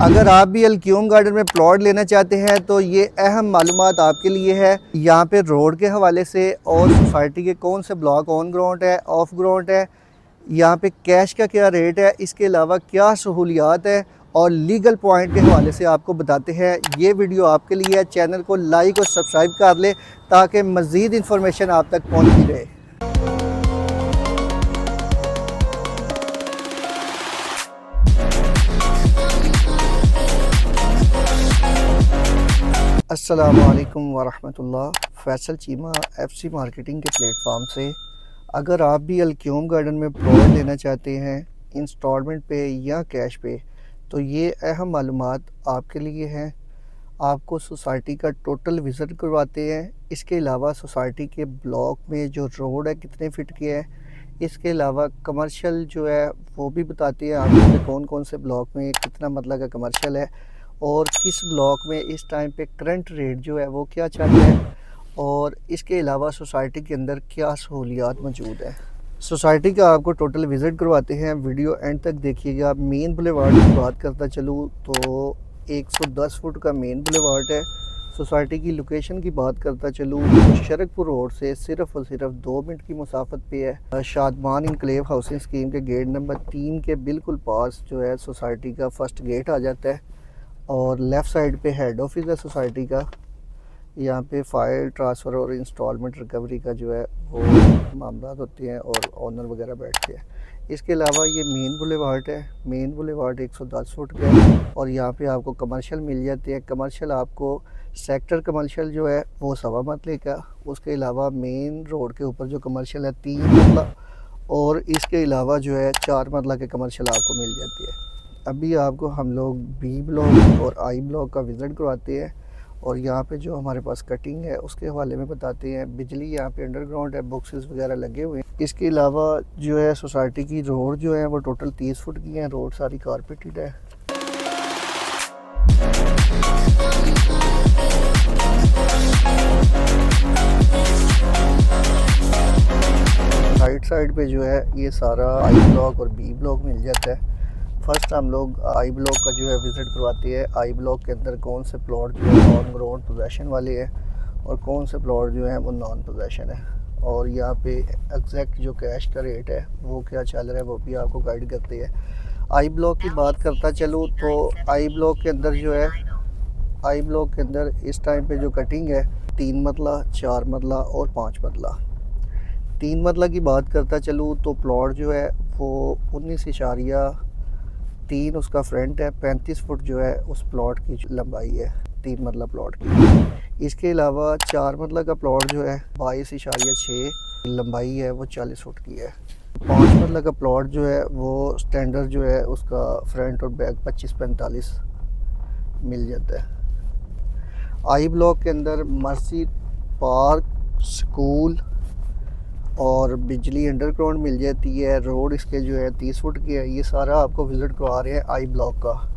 अगर आप भी अलक्यूम गार्डन में प्लॉट लेना चाहते हैं तो ये अहम मालूमात आपके लिए है। यहाँ पे रोड के हवाले से और सोसाइटी के कौन से ब्लॉक ऑन ग्राउंड है, ऑफ ग्राउंड है, यहाँ पे कैश का क्या रेट है, इसके अलावा क्या सहूलियात है और लीगल पॉइंट के हवाले से आपको बताते हैं। ये वीडियो आपके लिए है। चैनल को लाइक और सब्सक्राइब कर ले ताकि मज़ीद इन्फॉर्मेशन आप तक पहुँचती रहे। अस्सलामुअलैकुम वरहमतुल्लाह। फैसल चीमा एफसी मार्केटिंग के प्लेटफॉर्म से अगर आप भी अलक्यूम गार्डन में प्लॉट लेना चाहते हैं इंस्टॉलमेंट पे या कैश पे, तो ये अहम मालूमात आपके लिए हैं। आपको सोसाइटी का टोटल विज़िट करवाते हैं। इसके अलावा सोसाइटी के ब्लॉक में जो रोड है कितने फ़िट के है, इसके अलावा कमर्शियल जो है वो भी बताते हैं आपको कि कौन कौन से ब्लॉक में कितना मतलब का कमर्शियल है और किस ब्लॉक में इस टाइम पे करंट रेट जो है वो क्या चल रहा है, और इसके अलावा सोसाइटी के अंदर क्या सहूलियात मौजूद है। सोसाइटी का आपको टोटल विज़िट करवाते हैं। वीडियो एंड तक देखिएगा। मेन बुलेवार्ड की बात करता चलूँ तो 110 फुट का मेन बुलेवार्ड है। सोसाइटी की लोकेशन की बात करता चलूँ तो शरकपुर रोड से सिर्फ़ और सिर्फ 2 मिनट की मुसाफत पे है। शादमान इनक्लेव हाउसिंग स्कीम के गेट नंबर 3 के बिल्कुल पास जो है सोसाइटी का फर्स्ट गेट आ जाता है और लेफ़्ट साइड पे हेड ऑफिस है सोसाइटी का। यहाँ पे फाइल ट्रांसफ़र और इंस्टॉलमेंट रिकवरी का जो है वो मामला होते हैं और ओनर वगैरह बैठते हैं। इसके अलावा ये मेन बुलेवार्ड है। मेन बुलेवार्ड 110 फुट का है और यहाँ पे आपको कमर्शियल मिल जाते हैं। कमर्शियल आपको सेक्टर कमर्शियल जो है वो 1.25 मरले का, उसके अलावा मेन रोड के ऊपर जो कमर्शियल है 3 मरला, और इसके अलावा जो है 4 मरला के कमर्शियल आपको मिल जाती है। अभी आपको हम लोग बी ब्लॉक और आई ब्लॉक का विज़िट करवाते हैं और यहाँ पे जो हमारे पास कटिंग है उसके हवाले में बताते हैं। बिजली यहाँ पे अंडरग्राउंड है, बॉक्सेस वगैरह लगे हुए हैं। इसके अलावा जो है सोसाइटी की रोड जो है वो टोटल 30 फुट की है। रोड सारी कारपेटेड है। साइड पे जो है ये सारा आई ब्लॉक और बी ब्लॉक मिल जाता है। फर्स्ट हम लोग आई ब्लॉक का जो है विज़िट करवाते हैं। आई ब्लॉक के अंदर कौन से प्लॉट जो है ऑन ग्राउंड पोजेशन वाले हैं और कौन से प्लॉट जो है वो नॉन पोजेशन है, और यहाँ पे एग्जैक्ट जो कैश का रेट है वो क्या चल रहा है वो भी आपको गाइड करते हैं। आई ब्लॉक की बात करता चलूँ तो आई ब्लॉक के अंदर जो है आई ब्लॉक के अंदर इस टाइम पे जो कटिंग है 3 मरला, 4 मरला और 5 मरला। 3 मरला की बात करता चलूँ तो प्लॉट जो है वो 19.3 उसका फ्रंट है। 35 फुट जो है उस प्लॉट की लंबाई है 3 मरला प्लॉट की। इसके अलावा 4 मरला का प्लॉट जो है 22.6 लंबाई है, वो 40 फुट की है। 5 मरला का प्लॉट जो है वो स्टैंडर्ड जो है उसका फ्रंट और बैक 25-45 मिल जाता है। आई ब्लॉक के अंदर मस्जिद, पार्क, स्कूल और बिजली अंडरग्राउंड मिल जाती है। रोड इसके जो है 30 फुट की है। ये सारा आपको विज़िट करवा रहे हैं आई ब्लॉक का।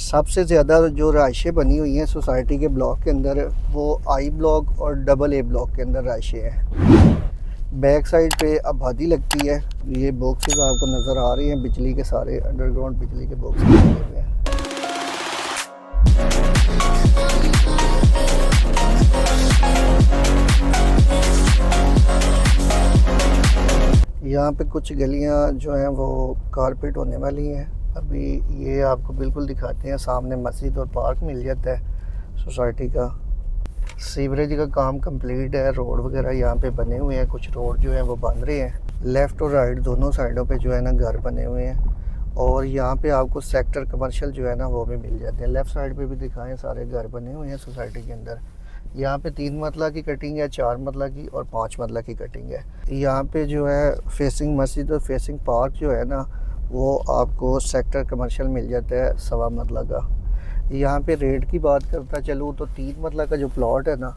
सबसे ज़्यादा जो रहायशें बनी हुई हैं सोसाइटी के ब्लॉक के अंदर वो आई ब्लॉक और डबल ए ब्लॉक के अंदर रहायशें हैं। बैक साइड पे आबादी लगती है। ये बॉक्सेस आपको नज़र आ रहे हैं, बिजली के सारे अंडरग्राउंड बिजली के बॉक्स लगे हुए हैं। यहाँ पे कुछ गलियाँ जो हैं वो कारपेट होने वाली हैं। अभी ये आपको बिल्कुल दिखाते हैं। सामने मस्जिद और पार्क मिल जाता है सोसाइटी का। सीवरेज का काम कंप्लीट है। रोड वगैरह यहाँ पे बने हुए हैं। कुछ रोड जो है वो बन रहे हैं। लेफ़्ट और राइट दोनों साइडों पे जो है ना घर बने हुए हैं, और यहाँ पे आपको सेक्टर कमर्शियल जो है ना वो भी मिल जाते हैं। लेफ़्ट साइड पे भी दिखाएं, सारे घर बने हुए हैं सोसाइटी के अंदर। यहाँ पे 3 मरला की कटिंग है, 4 मरला की और 5 मरला की कटिंग है। यहाँ पे जो है फेसिंग मस्जिद और फेसिंग पार्क जो है ना वो आपको सेक्टर कमर्शियल मिल जाता है 1.25 मरला का। यहाँ पे रेट की बात करता चलूँ तो 3 मरला का जो प्लॉट है ना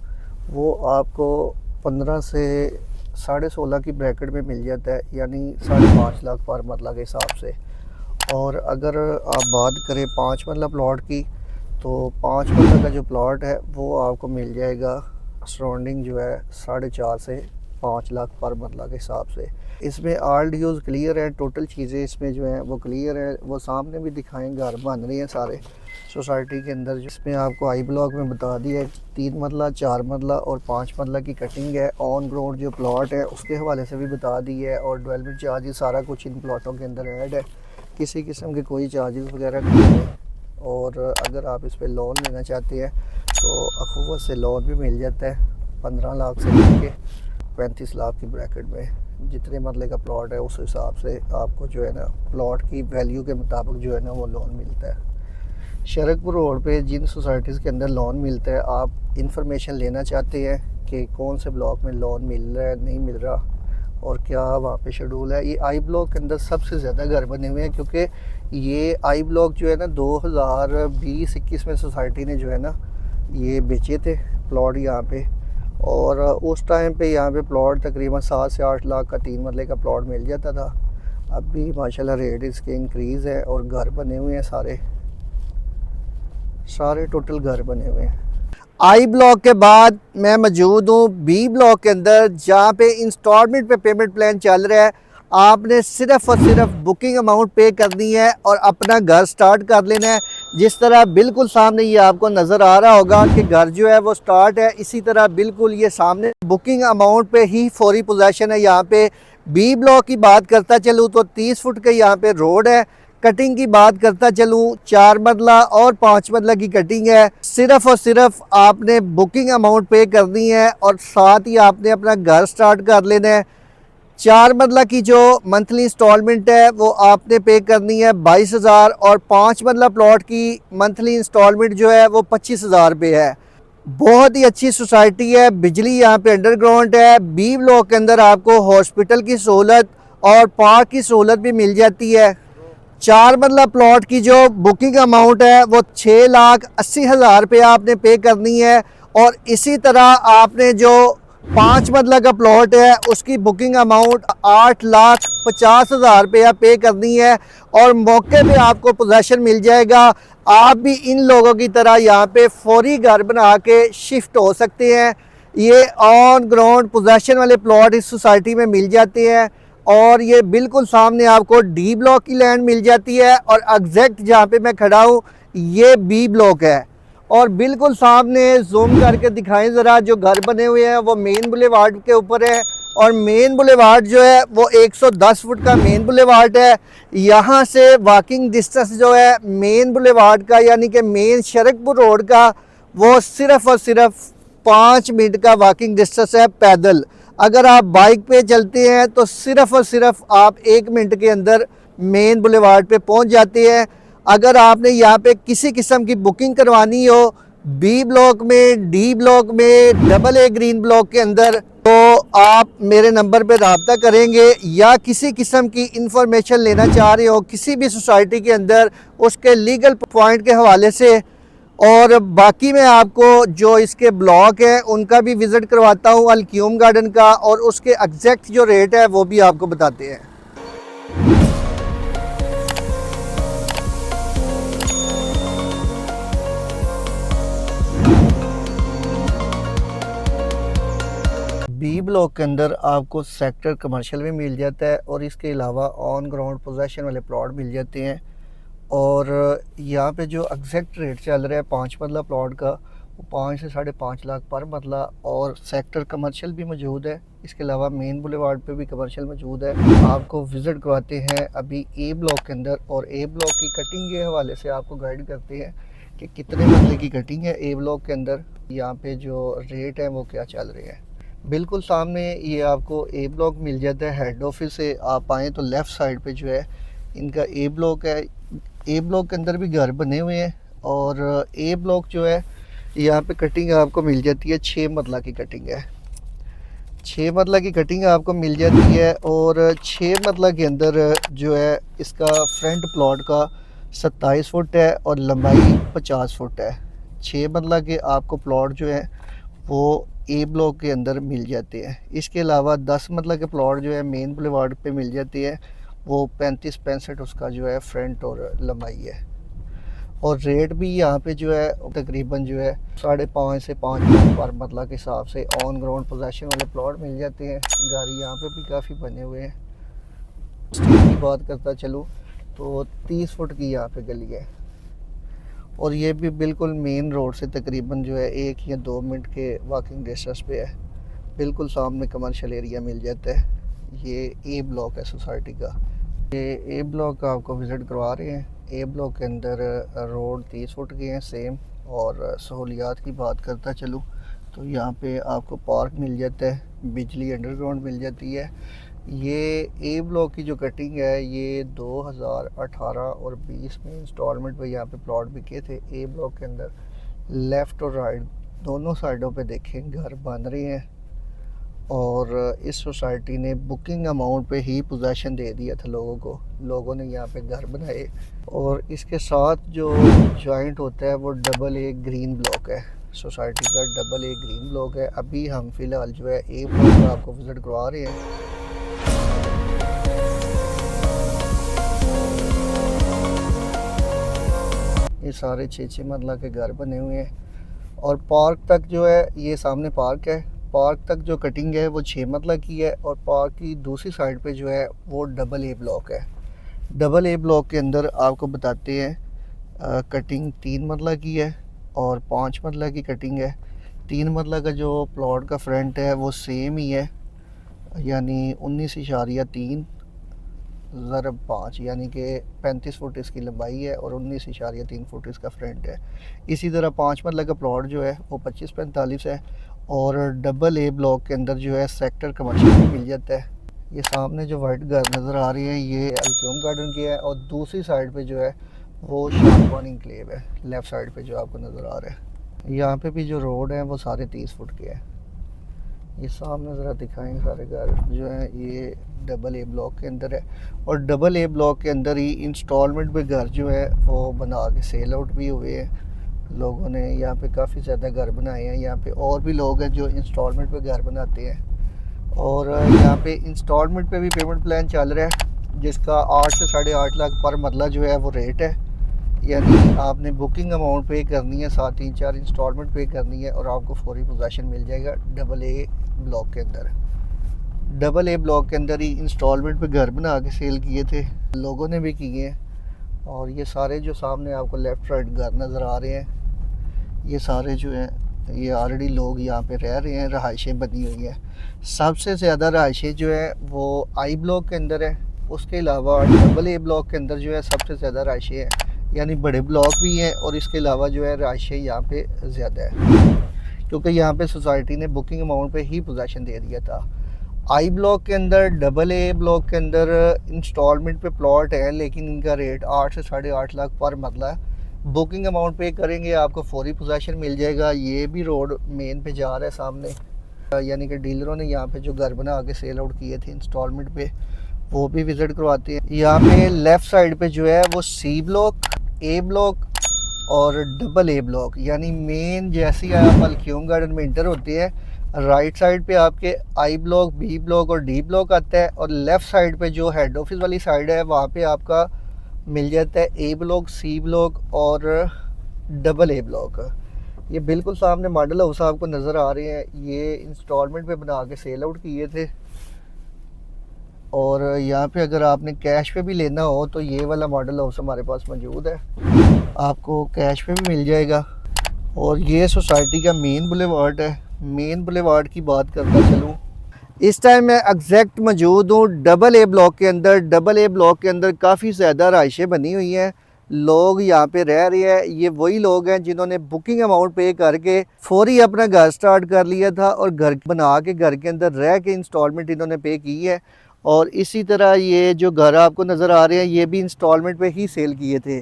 वो आपको 15 से 16.5 की ब्रैकेट में मिल जाता है, यानी 5.5 लाख पर मरला के हिसाब से। और अगर आप बात करें 5 मरला प्लॉट की तो 5 मरला का जो प्लॉट है वो आपको मिल जाएगा सराउंडिंग जो है 4.5 से 5 लाख पर मरला के हिसाब से। इसमें ऑल ड्यूज़ क्लियर है। टोटल चीज़ें इसमें जो हैं वो क्लियर है। वो सामने भी दिखाएं, घर बन रहे हैं सारे। सोसाइटी के अंदर, जिसमें आपको आई ब्लॉक में बता दिया है 3 मरला, 4 मरला और 5 मरला की कटिंग है। ऑन ग्राउंड जो प्लॉट है उसके हवाले से भी बता दी है, और डेवलपमेंट चार्जेस सारा कुछ इन प्लॉटों के अंदर ऐड है। किसी किस्म के कोई चार्जेस वगैरह नहीं है। और अगर आप इस पर लोन लेना चाहते हैं तो अखुवत से लोन भी मिल जाता है 15 लाख से लेके 35 लाख की ब्रैकेट में। जितने मरले का प्लॉट है उस हिसाब से आपको जो है ना प्लॉट की वैल्यू के मुताबिक जो है ना वो लोन मिलता है। शरकपुर रोड पे जिन सोसाइटीज़ के अंदर लोन मिलता है, आप इंफॉर्मेशन लेना चाहते हैं कि कौन से ब्लॉक में लोन मिल रहा है, नहीं मिल रहा, और क्या वहाँ पे शेड्यूल है। ये आई ब्लॉक के अंदर सबसे ज़्यादा घर बने हुए हैं, क्योंकि ये आई ब्लॉक जो है ना 2020-21 में सोसाइटी ने जो है ना ये बेचे थे प्लॉट यहाँ पे। और उस टाइम पे यहाँ पे प्लॉट तकरीबन 7 से 8 लाख का 3 मरले का प्लॉट मिल जाता था। अब भी माशाल्लाह रेट इसके इंक्रीज़ है और घर बने हुए हैं, सारे टोटल घर बने हुए हैं। आई ब्लॉक के बाद मैं मौजूद हूँ बी ब्लॉक के अंदर, जहाँ पे इंस्टॉलमेंट पे पेमेंट प्लान चल रहा है। आपने सिर्फ़ और सिर्फ बुकिंग अमाउंट पे करनी है और अपना घर स्टार्ट कर लेना है। जिस तरह बिल्कुल सामने ये आपको नज़र आ रहा होगा कि घर जो है वो स्टार्ट है, इसी तरह बिल्कुल ये सामने बुकिंग अमाउंट पे ही फौरी पोजेसन है। यहाँ पे बी ब्लॉक की बात करता चलूँ तो 30 फुट का यहाँ पे रोड है। कटिंग की बात करता चलूँ 4 मरला और 5 मरला की कटिंग है। सिर्फ और सिर्फ आपने बुकिंग अमाउंट पे करनी है और साथ ही आपने अपना घर स्टार्ट कर लेना है। 4 मरला की जो मंथली इंस्टॉलमेंट है वो आपने पे करनी है 22,000, और 5 मरला प्लॉट की मंथली इंस्टॉलमेंट जो है वो 25,000 रुपये है। बहुत ही अच्छी सोसाइटी है, बिजली यहाँ पे अंडरग्राउंड है। बी ब्लॉक के अंदर आपको हॉस्पिटल की सहूलत और पार्क की सहूलत भी मिल जाती है। 4 मरला प्लॉट की जो बुकिंग अमाउंट है वो 6,80,000 रुपये आपने पे करनी है, और इसी तरह आपने जो 5 मरला का प्लॉट है उसकी बुकिंग अमाउंट 8,50,000 रुपया पे करनी है, और मौके पे आपको पोजेसन मिल जाएगा। आप भी इन लोगों की तरह यहाँ पे फौरी घर बना के शिफ्ट हो सकते हैं। ये ऑन ग्राउंड पोजेसन वाले प्लॉट इस सोसाइटी में मिल जाते हैं, और ये बिल्कुल सामने आपको डी ब्लॉक की लैंड मिल जाती है, और एग्जैक्ट जहाँ पे मैं खड़ा हूँ ये बी ब्लॉक है। और बिल्कुल सामने जूम करके दिखाएं ज़रा, जो घर बने हुए हैं वो मेन बुलेवार्ड के ऊपर है, और मेन बुलेवार्ड जो है वो 110 फुट का मेन बुलेवार्ड है। यहाँ से वॉकिंग डिस्टेंस जो है मेन बुलेवार्ड का, यानी कि मेन शरकपुर रोड का, वो सिर्फ़ और सिर्फ 5 मिनट का वॉकिंग डिस्टेंस है पैदल। अगर आप बाइक पे चलते हैं तो सिर्फ़ और सिर्फ आप 1 मिनट के अंदर मेन बुलेवार्ड पे पहुंच जाते हैं। अगर आपने यहाँ पे किसी किस्म की बुकिंग करवानी हो बी ब्लॉक में, डी ब्लॉक में, डबल ए ग्रीन ब्लॉक के अंदर, तो आप मेरे नंबर पे रब्ता करेंगे, या किसी किस्म की इंफॉर्मेशन लेना चाह रहे हो किसी भी सोसाइटी के अंदर उसके लीगल पॉइंट के हवाले से। और बाकी मैं आपको जो इसके ब्लॉक हैं उनका भी विज़िट करवाता हूँ, अलक्यूम गार्डन का, और उसके एग्जैक्ट जो रेट है वो भी आपको बताते हैं। बी ब्लॉक के अंदर आपको सेक्टर कमर्शियल भी मिल जाता है, और इसके अलावा ऑन ग्राउंड पोजेसन वाले प्लॉट मिल जाते हैं। और यहाँ पे जो एग्जैक्ट रेट चल रहा है 5 मरला प्लॉट का वो 5 से 5.5 लाख पर मरला, और सेक्टर कमर्शियल भी मौजूद है। इसके अलावा मेन बुलेवार्ड पे भी कमर्शियल मौजूद है। आपको विज़िट करवाते हैं अभी ए ब्लॉक के अंदर, और ए ब्लॉक की कटिंग के हवाले से आपको गाइड करते हैं कि कितने मरले की कटिंग है ए ब्लॉक के अंदर, यहाँ पे जो रेट है वो क्या चल रहे हैं। बिल्कुल सामने ये आपको ए ब्लॉक मिल जाता है। हेड ऑफिस से आप आएँ तो लेफ़्ट साइड पे जो है इनका ए ब्लॉक है। ए ब्लॉक के अंदर भी घर बने हुए हैं, और ए ब्लॉक जो है यहाँ पे कटिंग आपको मिल जाती है 6 मरला की कटिंग है। 6 मरला की कटिंग आपको मिल जाती है, और 6 मरला के अंदर जो है इसका फ्रंट प्लॉट का 27 फुट है और लंबाई 50 फुट है। 6 मरला के आपको प्लॉट जो है वो ए ब्लॉक के अंदर मिल जाते हैं। इसके अलावा 10 मरला के प्लॉट जो है मेन बुलेवार्ड पे मिल जाती है, वो 35-65 उसका जो है फ्रंट और लंबाई है। और रेट भी यहाँ पे जो है तकरीबन जो है 5.5 से 5 लाख पर मरला के हिसाब से ऑन ग्राउंड पोजेसन वाले प्लॉट मिल जाते हैं। गाड़ी यहाँ पे भी काफ़ी बने हुए हैं। स्ट्रीट की बात करता चलूँ तो 30 फुट की यहाँ पे गली है, और ये भी बिल्कुल मेन रोड से तकरीबन जो है 1 या 2 मिनट के वॉकिंग डिस्टेंस पे है। बिल्कुल सामने कमर्शियल एरिया मिल जाता है। ये ए ब्लॉक है सोसाइटी का। ये ए ब्लॉक का आपको विज़िट करवा रहे हैं। ए ब्लॉक के अंदर रोड 30 फुट के हैं सेम। और सहूलियात की बात करता चलूँ तो यहाँ पे आपको पार्क मिल जाता है, बिजली अंडरग्राउंड मिल जाती है। ये ए ब्लॉक की जो कटिंग है ये 2018 और 20 में इंस्टॉलमेंट पे यहाँ पे प्लॉट बिके थे। ए ब्लॉक के अंदर लेफ़्ट और राइट दोनों साइडों पे देखें घर बन रहे हैं। और इस सोसाइटी ने बुकिंग अमाउंट पे ही पोजेसन दे दिया था लोगों को। लोगों ने यहाँ पे घर बनाए। और इसके साथ जो जॉइंट होता है वो डबल ए ग्रीन ब्लॉक है। सोसाइटी का डबल ए ग्रीन ब्लॉक है। अभी हम फ़िलहाल जो है ए ब्लॉक का आपको विज़िट करवा रहे हैं। ये सारे 6-6 मंजिला के घर बने हुए हैं। और पार्क तक जो है ये सामने पार्क है। पार्क तक जो कटिंग है वो 6 मंजिला की है। और पार्क की दूसरी साइड पे जो है वो डबल ए ब्लॉक है। डबल ए ब्लॉक के अंदर आपको बताते हैं कटिंग 3 मंजिला की है और 5 मंजिला की कटिंग है। 3 मंजिला का जो प्लॉट का फ्रंट है वो सेम ही है, यानी 19.3 ज़रब 5 यानी कि 35 फुट इसकी लंबाई है और 19.3 फुट इसका फ्रंट है। इसी तरह 5 मंजिला का प्लॉट जो है वो 25-45 है। और डबल ए ब्लॉक के अंदर जो है सेक्टर कमर्शियल भी मिल जाता है। ये सामने जो वाइट घर नज़र आ रही है ये अल्क्यूम गार्डन की है। और दूसरी साइड पे जो है वो शाहबान इंक्लेव है। लेफ़्ट साइड पे जो आपको नज़र आ रहा है। यहाँ पे भी जो रोड है वो सारे 30 फुट के हैं। ये सामने ज़रा दिखाएंगे सारे घर जो है ये डबल ए ब्लॉक के अंदर है। और डबल ए ब्लॉक के अंदर ही इंस्टॉलमेंट पे घर जो है वो बना के सेल आउट भी हुए हैं। लोगों ने यहाँ पे काफ़ी ज़्यादा घर बनाए हैं। यहाँ पे और भी लोग हैं जो इंस्टॉलमेंट पे घर बनाते हैं। और यहाँ पे इंस्टॉलमेंट पे भी पेमेंट प्लान चल रहा है जिसका 8 से 8.5 लाख पर मरला जो है वो रेट है। यानी आपने बुकिंग अमाउंट पे करनी है, साथ 3-4 इंस्टॉलमेंट पे करनी है और आपको फौरी पोजेसन मिल जाएगा डबल ए ब्लॉक के अंदर। डबल ए ब्लॉक के अंदर ही इंस्टॉलमेंट पे घर बना के सेल किए थे, लोगों ने भी किए हैं। और ये सारे जो सामने आपको लेफ़्ट राइट घर नज़र आ रहे हैं ये सारे जो हैं ये ऑलरेडी लोग यहाँ पे रह रहे हैं, रहाइशें बनी हुई हैं। सबसे ज़्यादा रहाइशें जो है वो आई ब्लॉक के अंदर है। उसके अलावा डबल ए ब्लॉक के अंदर जो है सबसे ज़्यादा रहाइशें हैं, यानी बड़े ब्लॉक भी हैं। और इसके अलावा जो है रहाइशें यहाँ पे ज़्यादा है क्योंकि यहाँ पे सोसाइटी ने बुकिंग अमाउंट पे ही पोजेसन दे दिया था। आई ब्लॉक के अंदर डबल ए ब्लॉक के अंदर इंस्टॉलमेंट पे प्लॉट है लेकिन इनका रेट 8 से 8.5 लाख पर मरला है। बुकिंग अमाउंट पे करेंगे आपको फौरी पोजेसन मिल जाएगा। ये भी रोड मेन पे जा रहा है सामने, यानी कि डीलरों ने यहाँ पे जो घर बना के सेल आउट किए थे इंस्टॉलमेंट पे वो भी विज़िट करवाते हैं। यहाँ पे लेफ़्ट साइड पे जो है वो सी ब्लॉक, ए ब्लॉक और डबल ए ब्लॉक, यानी मेन जैसे ही आप अल्क्यूम गार्डन में इंटर होते हैं राइट साइड पे आपके आई ब्लॉक, बी ब्लॉक और डी ब्लॉक आता है। और लेफ़्ट साइड पे जो हेड ऑफिस वाली साइड है वहाँ पे आपका मिल जाता है ए ब्लॉक, सी ब्लॉक और डबल ए ब्लॉक। ये बिल्कुल सामने मॉडल हाउस आपको नज़र आ रहे हैं। ये इंस्टॉलमेंट पे बना के सेल आउट किए थे। और यहाँ पे अगर आपने कैश पे भी लेना हो तो ये वाला मॉडल हाउस हमारे पास मौजूद है, आपको कैश पे भी मिल जाएगा। और ये सोसाइटी का मेन बुलेवार्ड है। मेन बुलेवार्ड की बात करता चलूँ, इस टाइम मैं एग्जैक्ट मौजूद हूँ डबल ए ब्लॉक के अंदर। डबल ए ब्लॉक के अंदर काफ़ी ज़्यादा रहाइशें बनी हुई हैं, लोग यहाँ पे रह रहे हैं। ये वही लोग हैं जिन्होंने बुकिंग अमाउंट पे करके फौरी अपना घर स्टार्ट कर लिया था और घर बना के घर के अंदर रह के इंस्टॉलमेंट इन्होंने पे की है। और इसी तरह ये जो घर आपको नज़र आ रहे हैं ये भी इंस्टॉलमेंट पे ही सेल किए थे।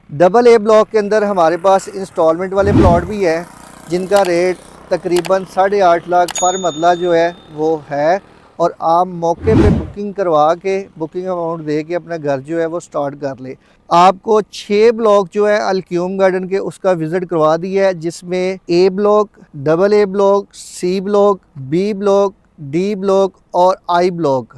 डबल ए ब्लॉक के अंदर हमारे पास इंस्टॉलमेंट वाले प्लॉट भी हैं जिनका रेट तकरीबन 8.5 लाख पर मरला जो है वो है। और आप मौके पे बुकिंग करवा के बुकिंग अमाउंट दे के अपना घर जो है वो स्टार्ट कर ले। आपको 6 ब्लॉक जो है अल्क्यूम गार्डन के उसका विज़िट करवा दिया है, जिसमें A block, double A block, C block, B block, D block और आई ब्लॉक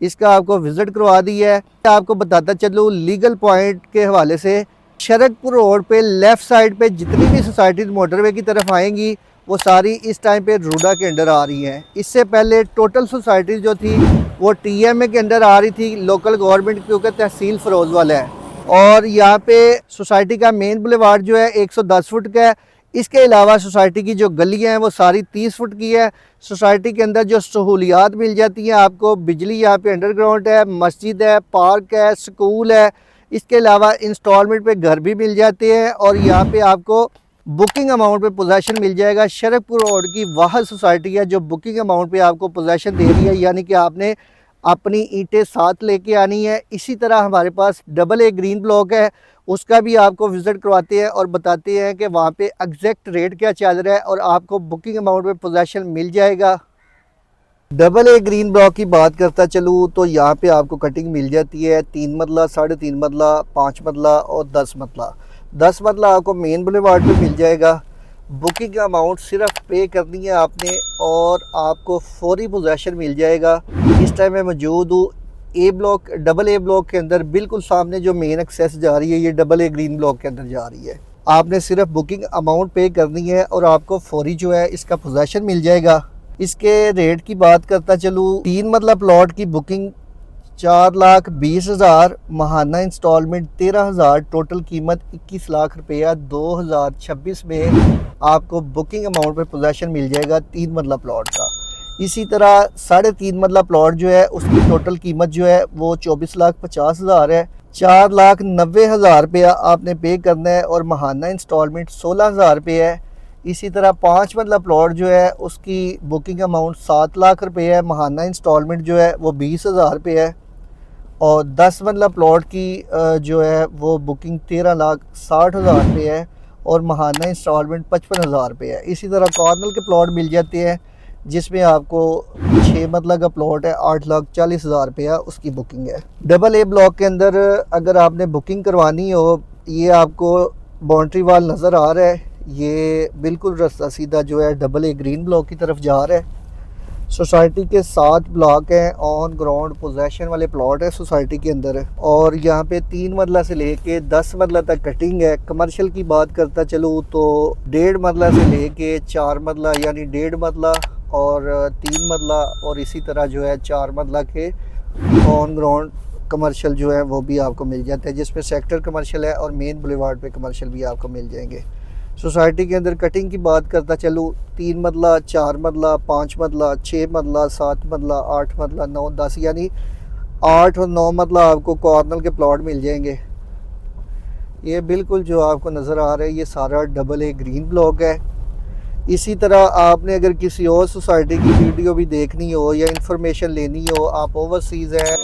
इसका आपको विज़िट करवा दिया है। आपको बताता चलूँ लीगल पॉइंट के हवाले से शरकपुर रोड पे लेफ़्ट साइड पे जितनी भी सोसाइटीज़ मोटरवे की तरफ आएंगी वो सारी इस टाइम पे रूडा के अंडर आ रही हैं। इससे पहले टोटल सोसाइटीज़ जो थी वो टीएमए के अंडर आ रही थी, लोकल गवर्नमेंट क्योंकि तहसील फरोज वाला है। और यहाँ पे सोसाइटी का मेन बुलेवार्ड जो है 110 फुट का है। इसके अलावा सोसाइटी की जो गलियाँ हैं वो सारी 30 फुट की है। सोसाइटी के अंदर जो सहूलियात मिल जाती हैं आपको, बिजली यहाँ पे अंडरग्राउंड है, मस्जिद है, पार्क है, स्कूल है। इसके अलावा इंस्टॉलमेंट पे घर भी मिल जाते हैं और यहाँ पे आपको बुकिंग अमाउंट पे पोजेसन मिल जाएगा। शरकपुर रोड की वाहद सोसाइटी है जो बुकिंग अमाउंट पे आपको पोजेसन दे रही है, यानी कि आपने अपनी ईंटें साथ लेके आनी है। इसी तरह हमारे पास डबल ए ग्रीन ब्लॉक है, उसका भी आपको विज़िट करवाते हैं और बताते हैं कि वहाँ पे एग्जैक्ट रेट क्या चल रहा है और आपको बुकिंग अमाउंट पे पोजेसन मिल जाएगा। डबल ए ग्रीन ब्लॉक की बात करता चलूँ तो यहाँ पे आपको कटिंग मिल जाती है 3 मरला, 3.5 मरला, 5 मरला और 10 मरला। 10 मरला आपको मेन बुलेवार्ड पे मिल जाएगा। बुकिंग का अमाउंट सिर्फ पे करनी है आपने और आपको फौरी पोजेसन मिल जाएगा। इस टाइम मैं मौजूद हूँ ए ब्लॉक, डबल ए ब्लॉक के अंदर। बिल्कुल सामने जो मेन एक्सेस जा रही है ये डबल ए ग्रीन ब्लॉक के अंदर जा रही है। आपने सिर्फ बुकिंग अमाउंट पे करनी है और आपको फौरी जो है इसका पोजेसन मिल जाएगा। इसके रेट की बात करता चलूँ, 3 मरला प्लॉट की बुकिंग 4,20,000, महाना इंस्टॉलमेंट 13,000, टोटल कीमत 21 लाख रुपया 2026 में आपको बुकिंग अमाउंट पे पोजेसन मिल जाएगा 3 मरला प्लॉट का। इसी तरह 3.5 मरला प्लॉट जो है उसकी टोटल कीमत जो है वो 24,50,000 है। 4,90,000 रुपया आपने पे करना है और महाना इंस्टॉलमेंट 16,000 रुपये है। इसी तरह 5 मरला प्लॉट जो है उसकी बुकिंग अमाउंट 7 लाख रुपये है, महाना इंस्टॉलमेंट जो है वो 20,000 रुपये है। और 10 मरला प्लॉट की जो है वो बुकिंग 13,60,000 रुपये है और महाना इंस्टॉलमेंट 55,000 रुपये है। इसी तरह कॉर्नल के प्लॉट मिल जाते हैं जिसमें आपको 6 मरला का प्लॉट है, 8,40,000 रुपया उसकी बुकिंग है। डबल ए ब्लॉक के अंदर अगर आपने बुकिंग करवानी हो, ये आपको बाउंड्री वाल नज़र आ रहा है, ये बिल्कुल रास्ता सीधा जो है डबल ए ग्रीन ब्लॉक की तरफ जा रहा है। सोसाइटी के 7 ब्लॉक हैं, ऑन ग्राउंड पोजेसन वाले प्लॉट है सोसाइटी के अंदर। और यहाँ पे 3 मरला से लेके 10 मरला तक कटिंग है। कमर्शियल की बात करता चलूँ तो 1.5 मरला से लेके 4 मरला यानी 1.5 मरला और 3 मरला और इसी तरह जो है 4 मरला के ऑन ग्राउंड कमर्शियल जो है वो भी आपको मिल जाते हैं, जिसमें सेक्टर कमर्शियल है और मेन बुलेवार्ड पे कमर्शियल भी आपको मिल जाएंगे। सोसाइटी के अंदर कटिंग की बात करता चलूँ, 3 मरला, 4 मरला, 5 मरला, 6 मरला, 7 मरला, 8 मरला, 9, 10 यानी 8 और 9 मरला आपको कॉर्नल के प्लॉट मिल जाएंगे। ये बिल्कुल जो आपको नज़र आ रहा है ये सारा डबल ए ग्रीन ब्लॉक है। इसी तरह आपने अगर किसी और सोसाइटी की वीडियो भी देखनी हो या इंफॉर्मेशन लेनी हो, आप ओवरसीज़ है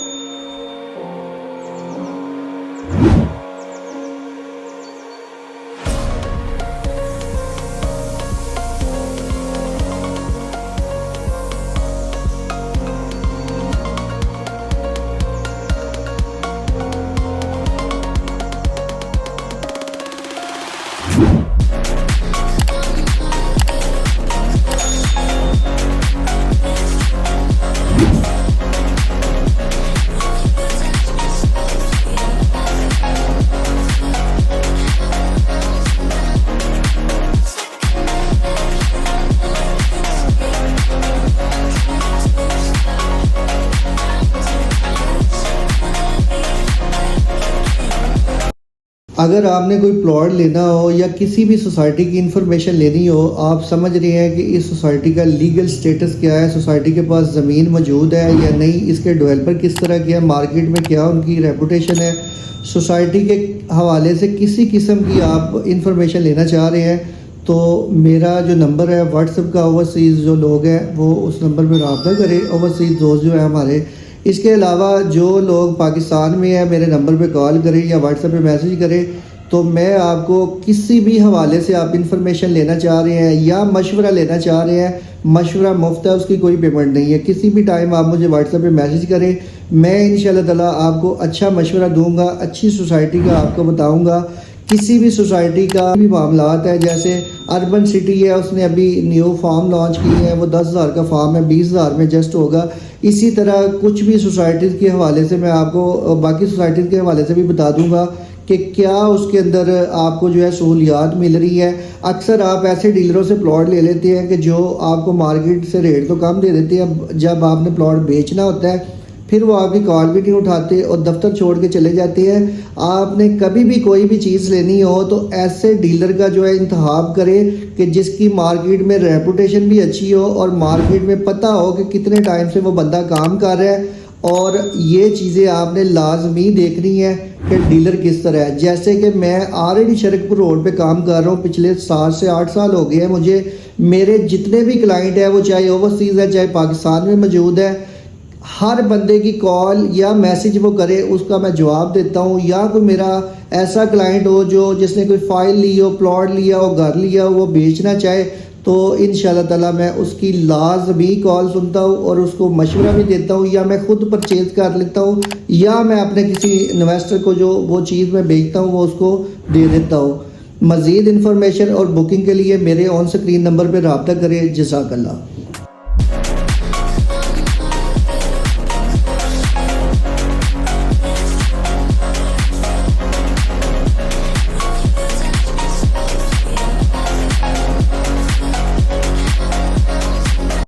अगर आपने कोई प्लॉट लेना हो या किसी भी सोसाइटी की इन्फॉर्मेशन लेनी हो, आप समझ रहे हैं कि इस सोसाइटी का लीगल स्टेटस क्या है, सोसाइटी के पास ज़मीन मौजूद है या नहीं, इसके डेवलपर किस तरह के हैं, मार्केट में क्या उनकी रेपुटेशन है, सोसाइटी के हवाले से किसी किस्म की आप इन्फॉर्मेशन लेना चाह रहे हैं, तो मेरा जो नंबर है व्हाट्सएप का, ओवरसीज़ जो लोग हैं वो उस नंबर पर रब्ता करें, ओवरसीज़ दोस्त जो है हमारे। इसके अलावा जो लोग पाकिस्तान में हैं मेरे नंबर पे कॉल करें या व्हाट्सएप पे मैसेज करें, तो मैं आपको किसी भी हवाले से आप इन्फॉर्मेशन लेना चाह रहे हैं या मशवरा लेना चाह रहे हैं, मशवरा मुफ्त है, उसकी कोई पेमेंट नहीं है। किसी भी टाइम आप मुझे व्हाट्सएप पे मैसेज करें, मैं इंशाल्लाह ताला आपको अच्छा मशवरा दूंगा, अच्छी सोसाइटी का आपको बताऊँगा। किसी भी सोसाइटी का भी मामलात है, जैसे अर्बन सिटी है उसने अभी न्यू फार्म लॉन्च की है, वो 10,000 का फार्म है, 20,000 में जस्ट होगा। इसी तरह कुछ भी सोसाइटीज़ के हवाले से मैं आपको बाकी सोसाइटीज़ के हवाले से भी बता दूंगा कि क्या उसके अंदर आपको जो है सहूलियात मिल रही है। अक्सर आप ऐसे डीलरों से प्लॉट ले लेते हैं कि जो आपको मार्केट से रेट तो कम दे देते हैं, जब आपने प्लॉट बेचना होता है फिर वो आपकी कॉल भी नहीं उठाते और दफ्तर छोड़ के चले जाते हैं। आपने कभी भी कोई भी चीज़ लेनी हो तो ऐसे डीलर का जो है इंतखाब करें कि जिसकी मार्केट में रेपुटेशन भी अच्छी हो और मार्केट में पता हो कि कितने टाइम से वो बंदा काम कर रहा है। और ये चीज़ें आपने लाजमी देखनी है कि डीलर किस तरह है। जैसे कि मैं ऑलरेडी शरकपुर रोड पे काम कर रहा हूँ, पिछले 7 से 8 साल हो गए हैं मुझे। मेरे जितने भी क्लाइंट हैं वो चाहे ओवरसीज़ है चाहे पाकिस्तान में मौजूद है, हर बंदे की कॉल या मैसेज वो करे उसका मैं जवाब देता हूँ। या कोई मेरा ऐसा क्लाइंट हो जो जिसने कोई फ़ाइल ली हो, प्लॉट लिया हो, घर लिया हो, वो बेचना चाहे तो इंशाल्लाह ताला मैं उसकी लाज़मी कॉल सुनता हूँ और उसको मशवरा भी देता हूँ, या मैं ख़ुद परचेज़ कर लेता हूँ, या मैं अपने किसी इन्वेस्टर को जो वो चीज़ मैं बेचता हूँ वो उसको दे देता हूँ। मज़ीद इन्फॉर्मेशन और बुकिंग के लिए मेरे ऑन स्क्रीन नंबर पर रब्ता करें। जज़ाकल्लाह।